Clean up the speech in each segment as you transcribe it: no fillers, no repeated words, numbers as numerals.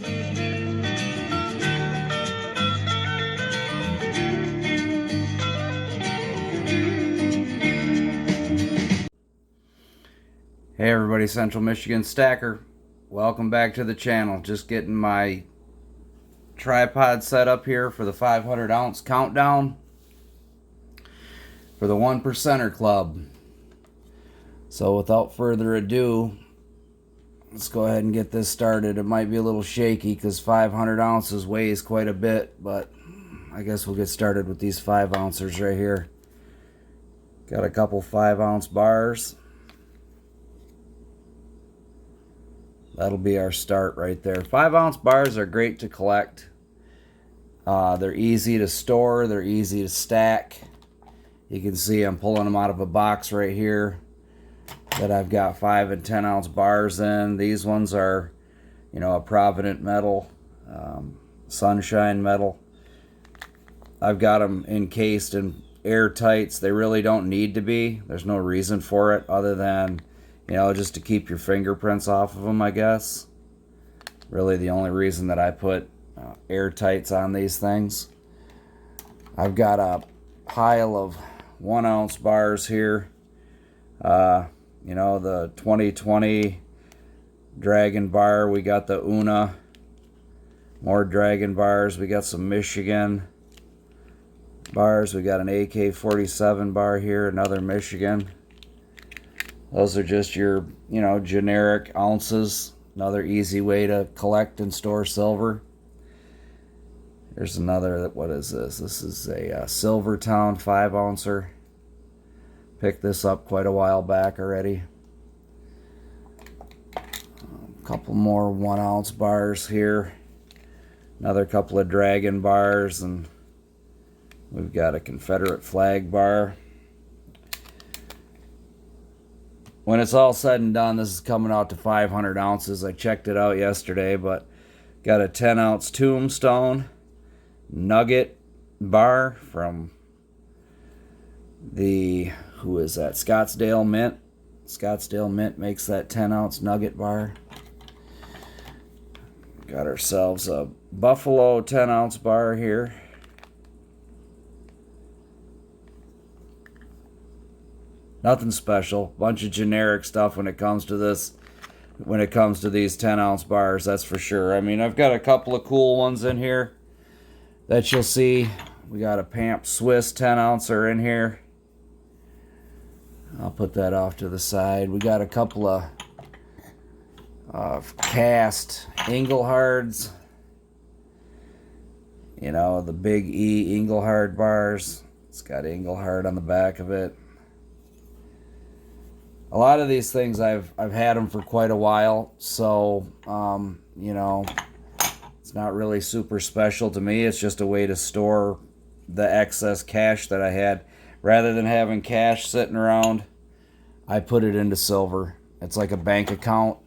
Hey everybody, Central Michigan Stacker. Welcome back to the channel. Just getting my tripod set up here for the 500 ounce countdown for the 1%er Club. So without further ado, let's go ahead and get this started. It might be a little shaky because 500 ounces weighs quite a bit, but I guess we'll get started with these 5 ouncers right here. Got a couple 5 ounce bars. That'll be our start right there. 5 ounce bars are great to collect. They're easy to store. They're easy to stack. You can see I'm pulling them out of a box right here that I've got 5 and 10 ounce bars in. These ones are, you know, a Provident metal, sunshine metal. I've got them encased in airtights. They really don't need to be. There's no reason for it other than, you know, just to keep your fingerprints off of them, I guess. Really the only reason that I put air tights on these things. I've got a pile of 1 ounce bars here. You know, the 2020 Dragon bar. We got the Una. More Dragon bars. We got some Michigan bars. We got an AK-47 bar here. Another Michigan. Those are just your, you know, generic ounces. Another easy way to collect and store silver. Here's another, what is this? This is a Silvertown 5 ouncer. Picked this up quite a while back already. A couple more 1 ounce bars here. Another couple of Dragon bars, and we've got a Confederate flag bar. When it's all said and done, this is coming out to 500 ounces. I checked it out yesterday, but got a 10 ounce Tombstone Nugget bar from the, who is that? Scottsdale Mint. Scottsdale Mint makes that 10 ounce Nugget bar. Got ourselves a Buffalo 10 ounce bar here. Nothing special. Bunch of generic stuff when it comes to this. When it comes to these 10 ounce bars, that's for sure. I mean, I've got a couple of cool ones in here that you'll see. We got a Pamp Swiss 10 ouncer in here. I'll put that off to the side. We got a couple of cast Englehards. You know, the Big E Engelhard bars. It's got Engelhard on the back of it. A lot of these things I've had them for quite a while, so you know, it's not really super special to me. It's just a way to store the excess cash that I had. Rather than having cash sitting around, I put it into silver. It's like a bank account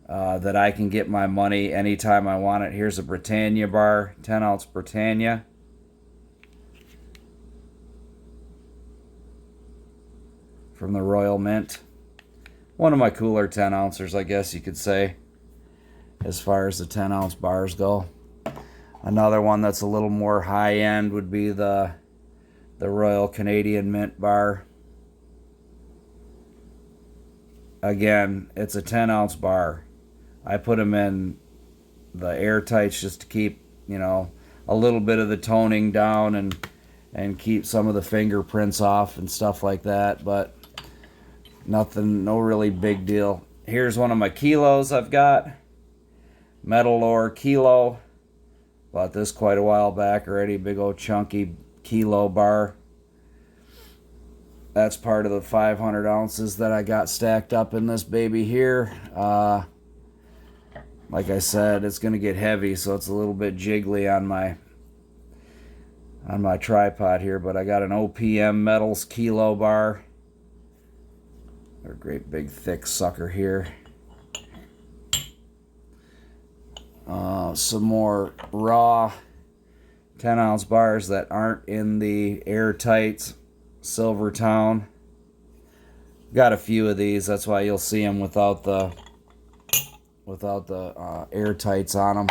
that I can get my money anytime I want it. Here's a Britannia bar, 10 ounce Britannia. From the Royal Mint. One of my cooler 10 ouncers, I guess you could say, as far as the 10 ounce bars go. Another one that's a little more high end would be the Royal Canadian Mint bar. Again, it's a 10 ounce bar. I put them in the airtights just to keep, you know, a little bit of the toning down and keep some of the fingerprints off and stuff like that, but nothing, no really big deal. Here's one of my kilos I've got. Metal Ore Kilo. Bought this quite a while back already. Big old chunky kilo bar. That's part of the 500 ounces that I got stacked up in this baby here. Like I said, it's going to get heavy, so it's a little bit jiggly on my tripod here, but I got an OPM Metals Kilo bar. A great big thick sucker here. Some more raw 10 ounce bars that aren't in the airtight Silvertown. Got a few of these, that's why you'll see them without the without the air tights on them.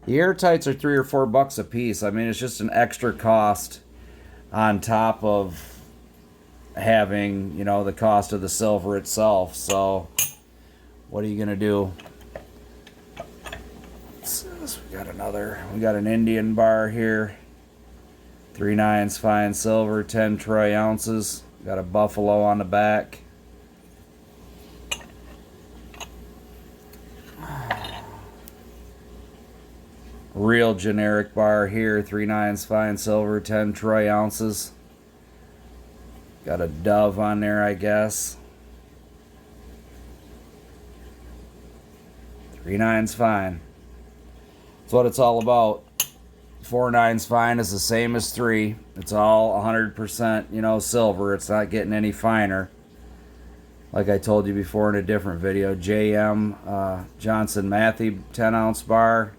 The air tights are $3 or $4 a piece. I mean, it's just an extra cost on top of having, you know, the cost of the silver itself. So what are you gonna do? We got an Indian bar here, 3/9 fine silver, 10 troy ounces. Got a buffalo on the back. Real generic bar here, 3/9 fine silver, 10 troy ounces. Got a dove on there, I guess. 3/9 fine. That's what it's all about. 4/9 fine is the same as 3. It's all 100%, you know, silver. It's not getting any finer. Like I told you before in a different video, JM Johnson Matthey 10-ounce bar.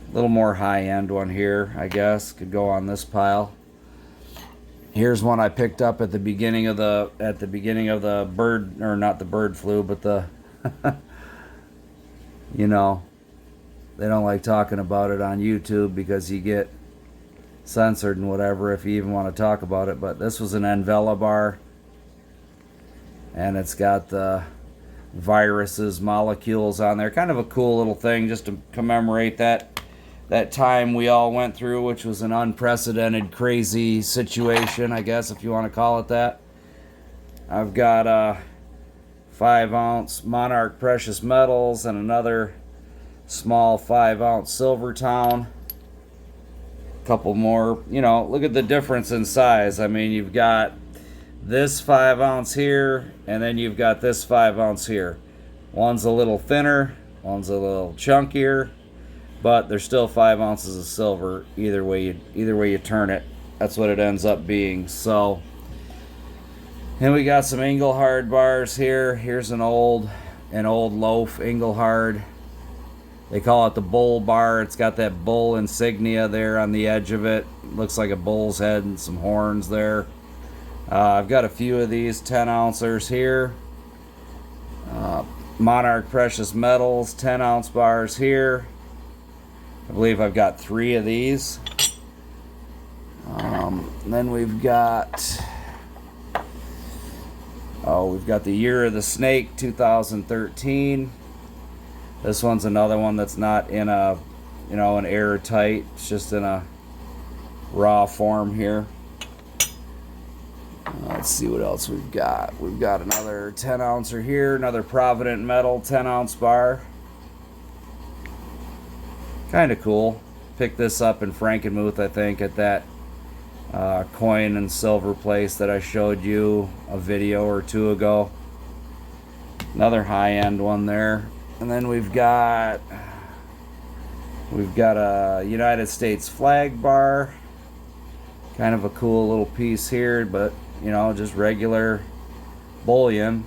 A little more high-end one here, I guess. Could go on this pile. Here's one I picked up at the beginning of the bird, or not the bird flu, but the you know, they don't like talking about it on YouTube because you get censored and whatever if you even want to talk about it. But this was an Envela bar, and it's got the viruses, molecules on there. Kind of a cool little thing just to commemorate that time we all went through, which was an unprecedented, crazy situation, I guess, if you want to call it that. I've got a 5-ounce Monarch Precious Metals and another small 5-ounce SilverTowne. A couple more, you know, look at the difference in size. I mean, you've got this 5-ounce here, and then you've got this 5-ounce here. One's a little thinner, one's a little chunkier, but there's still 5 ounces of silver either way you turn it. That's what it ends up being. So, and we got some Engelhard bars here. Here's an old loaf Engelhard. They call it the bull bar. It's got that bull insignia there on the edge of it. Looks like a bull's head and some horns there. I've got a few of these 10-ouncers here. Monarch Precious Metals 10-ounce bars here. I believe I've got 3 of these. Then we've got the Year of the Snake 2013. This one's another one that's not in a, you know, an airtight. It's just in a raw form here. Let's see what else we've got. We've got another 10-ouncer here, another Provident Metal 10-ounce bar. Kind of cool. Picked this up in Frankenmuth, I think, at that coin and silver place that I showed you a video or 2 ago. Another high-end one there. And then we've got a United States flag bar. Kind of a cool little piece here, but, you know, just regular bullion.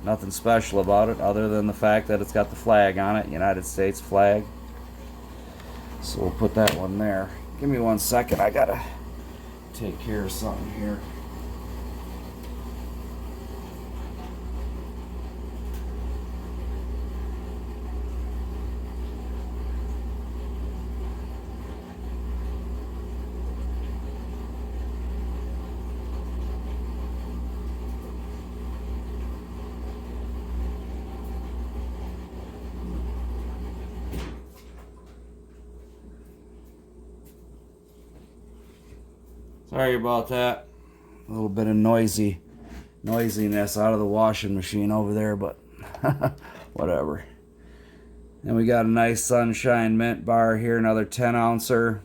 Nothing special about it other than the fact that it's got the flag on it, United States flag. So we'll put that one there. Give me 1 second. I gotta take care of something here. Sorry about that. A little bit of noisiness out of the washing machine over there, but whatever. And we got a nice Sunshine Mint bar here, another 10-ouncer.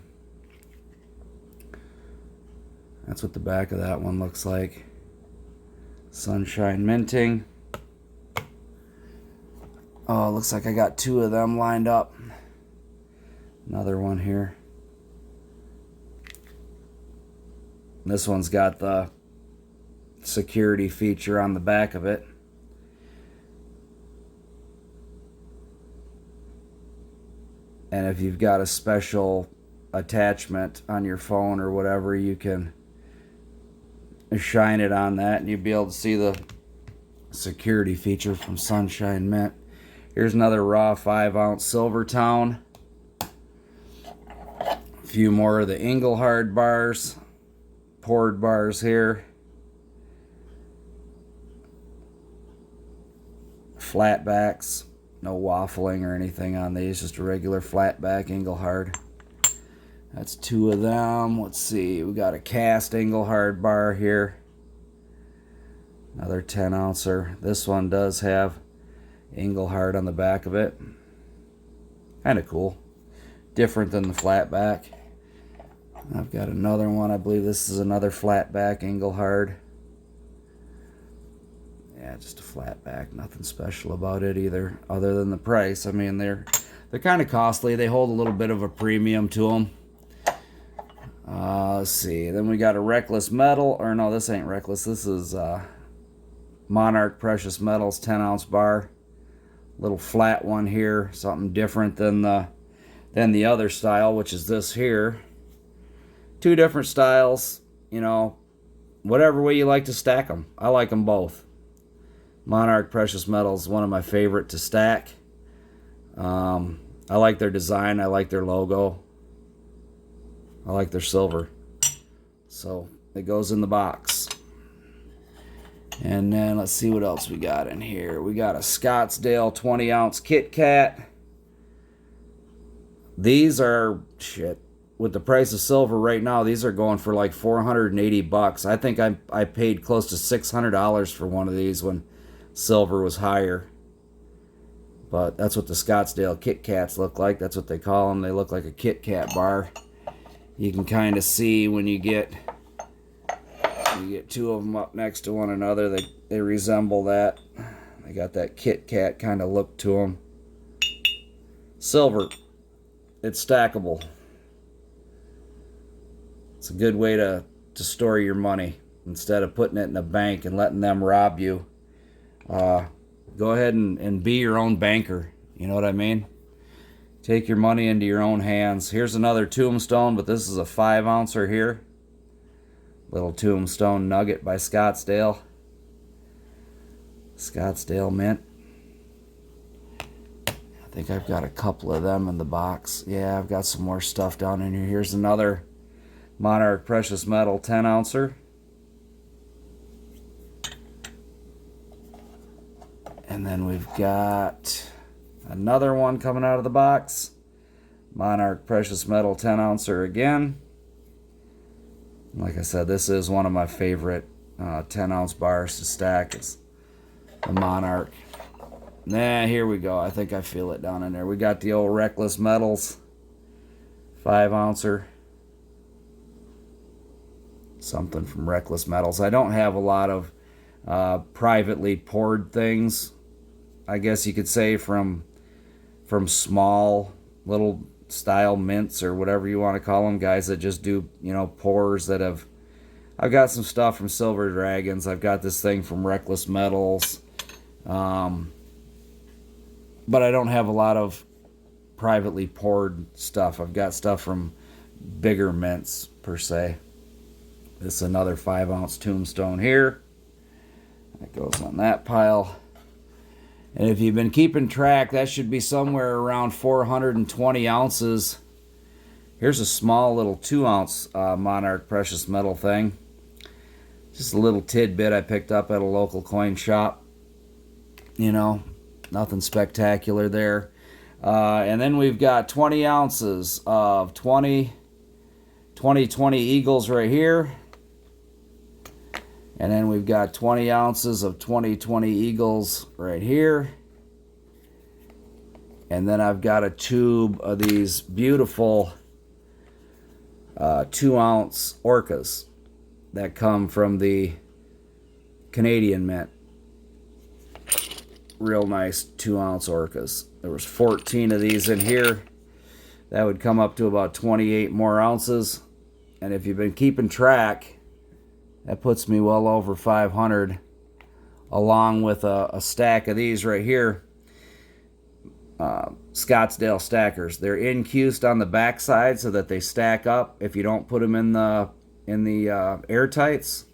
That's what the back of that one looks like. Sunshine Minting. Oh, looks like I got 2 of them lined up. Another one here. This one's got the security feature on the back of it. And if you've got a special attachment on your phone or whatever, you can shine it on that and you'll be able to see the security feature from Sunshine Mint. Here's another raw 5-ounce Silvertown. A few more of the Engelhard bars, poured bars here. Flatbacks, no waffling or anything on these, just a regular flatback Engelhard. That's 2 of them. Let's see, we got a cast Engelhard bar here. Another 10-ouncer. This one does have Engelhard on the back of it. Kind of cool. Different than the flatback. I've got another one. I believe this is another flatback Engelhard. Yeah, just a flatback. Nothing special about it either, other than the price. I mean, they're kind of costly. They hold a little bit of a premium to them. Let's see. Then we got a Reckless Metal. Or no, this ain't Reckless. This is Monarch Precious Metals 10-ounce bar. Little flat one here. Something different than the other style, which is this here. 2 different styles. You know, whatever way you like to stack them. I like them both. Monarch Precious Metals is one of my favorite to stack. I like their design. I like their logo. I like their silver. So it goes in the box. And then let's see what else we got in here. We got a Scottsdale 20-ounce Kit Kat. These are, shit, with the price of silver right now, these are going for like $480. I think I paid close to $600 for one of these when silver was higher. But that's what the Scottsdale Kit Kats look like. That's what they call them. They look like a Kit Kat bar. You can kind of see when you get 2 of them up next to one another, they resemble that. They got that Kit Kat kind of look to them. Silver. It's stackable. It's a good way to store your money instead of putting it in a bank and letting them rob you. Go ahead and be your own banker. You know what I mean? Take your money into your own hands. Here's another Tombstone, but this is a 5-ouncer here. Little Tombstone Nugget by Scottsdale. Scottsdale Mint. I think I've got a couple of them in the box. Yeah, I've got some more stuff down in here. Here's another Monarch Precious Metal 10-ouncer. And then we've got another one coming out of the box. Monarch Precious Metal 10-ouncer again. Like I said, this is one of my favorite 10-ounce bars to stack. Is the Monarch. Nah, here we go. I think I feel it down in there. We got the old Reckless Metals 5-ouncer. Something from Reckless Metals. I don't have a lot of privately poured things, I guess you could say, from small little style mints or whatever you want to call them, guys that just do, you know, pours that have. I've got some stuff from Silver Dragons. I've got this thing from Reckless Metals, but I don't have a lot of privately poured stuff. I've got stuff from bigger mints per se. This is another 5-ounce Tombstone here. That goes on that pile. And if you've been keeping track, that should be somewhere around 420 ounces. Here's a small little 2-ounce Monarch Precious Metal thing. Just a little tidbit I picked up at a local coin shop. You know, nothing spectacular there. And then we've got 20 ounces of 2020 Eagles right here. And then we've got 20 ounces of 2020 Eagles right here. And then I've got a tube of these beautiful 2-ounce Orcas that come from the Canadian Mint. Real nice 2-ounce Orcas. There was 14 of these in here. That would come up to about 28 more ounces. And if you've been keeping track, that puts me well over 500, along with a stack of these right here. Scottsdale stackers. They're incused on the backside so that they stack up if you don't put them in the air tights.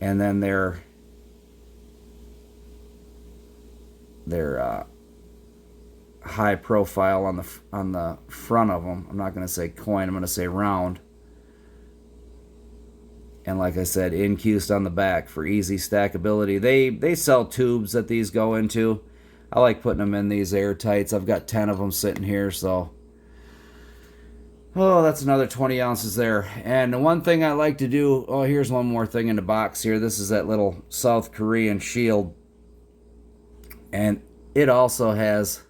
And then they're high profile on the front of them. I'm not going to say coin, I'm going to say round. And like I said, incused on the back for easy stackability. They sell tubes that these go into. I like putting them in these airtights. I've got 10 of them sitting here, so oh, that's another 20 ounces there. And the one thing I like to do, oh, here's one more thing in the box here. This is that little South Korean shield. And it also has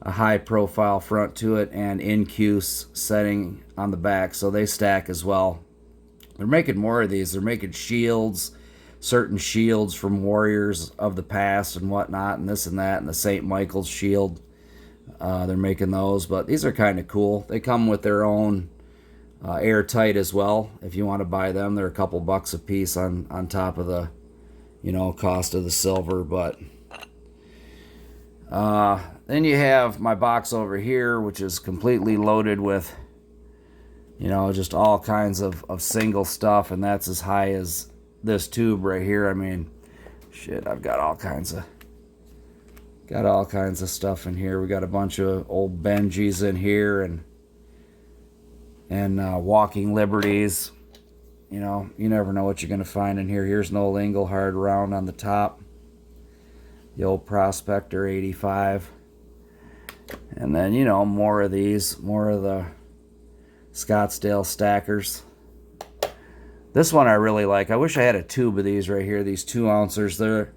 a high profile front to it and incuse setting on the back, so they stack as well. They're making more of these. They're making shields, certain shields from warriors of the past and whatnot, and this and that, and the St. Michael's shield. They're making those, but these are kind of cool. They come with their own airtight as well. If you want to buy them, they're a couple bucks a piece on top of the, cost of the silver. But then you have my box over here, which is completely loaded with, just all kinds of single stuff, and that's as high as this tube right here. I mean, shit, I've got all kinds of stuff in here. We got a bunch of old Benjis in here and Walking Liberties. You never know what you're going to find in here. Here's an old Engelhard round on the top. The old Prospector 85. And then, more of these. More of the Scottsdale stackers. This one I really like. I wish I had a tube of these right here. These 2 ounces. They're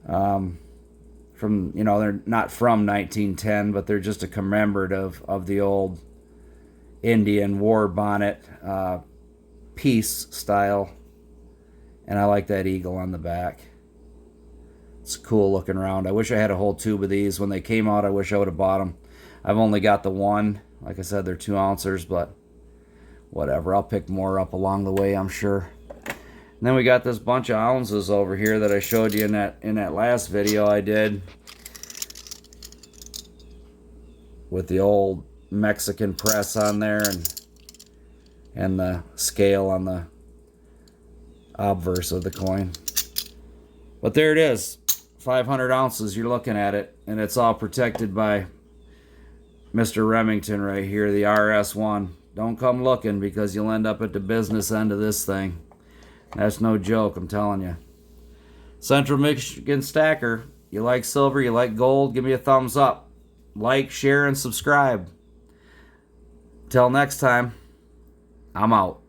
from, they're not from 1910, but they're just a commemorative of the old Indian war bonnet piece style. And I like that eagle on the back. It's a cool looking round. I wish I had a whole tube of these. When they came out, I wish I would have bought them. I've only got the one. Like I said, they're 2 ounces, but whatever. I'll pick more up along the way, I'm sure. And then we got this bunch of ounces over here that I showed you in that last video I did with the old Mexican press on there and the scale on the obverse of the coin. But there it is, 500 ounces. You're looking at it, and it's all protected by Mr. Remington right here, the RS1. Don't come looking, because you'll end up at the business end of this thing. That's no joke, I'm telling you. Central Michigan Stacker. You like silver, you like gold, give me a thumbs up. Like, share, and subscribe. Till next time, I'm out.